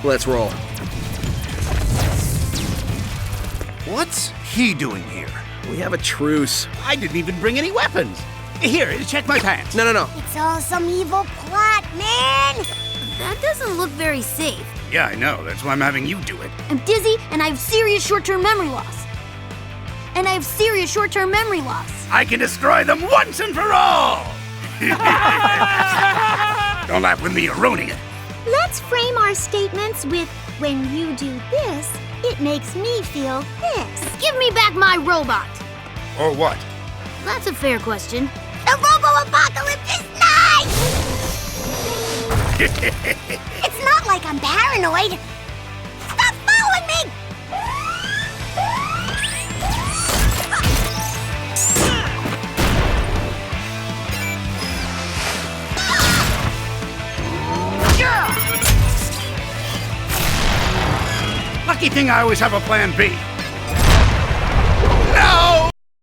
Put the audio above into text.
Let's roll. What's he doing here? We have a truce. I didn't even bring any weapons. Here, check my pants. No. It's all some evil plot, man! That doesn't look very safe. Yeah, I know. That's why I'm having you do it. I'm dizzy and I have serious short-term memory loss. I can destroy them once and for all! Don't laugh with me, you're ruining it. Let's frame our statements with, when you do this, it makes me feel this. Give me back my robot. Or what? That's a fair question. The Robo-Apocalypse is nice! It's not like I'm paranoid. Stop following me! Lucky thing I always have a plan B.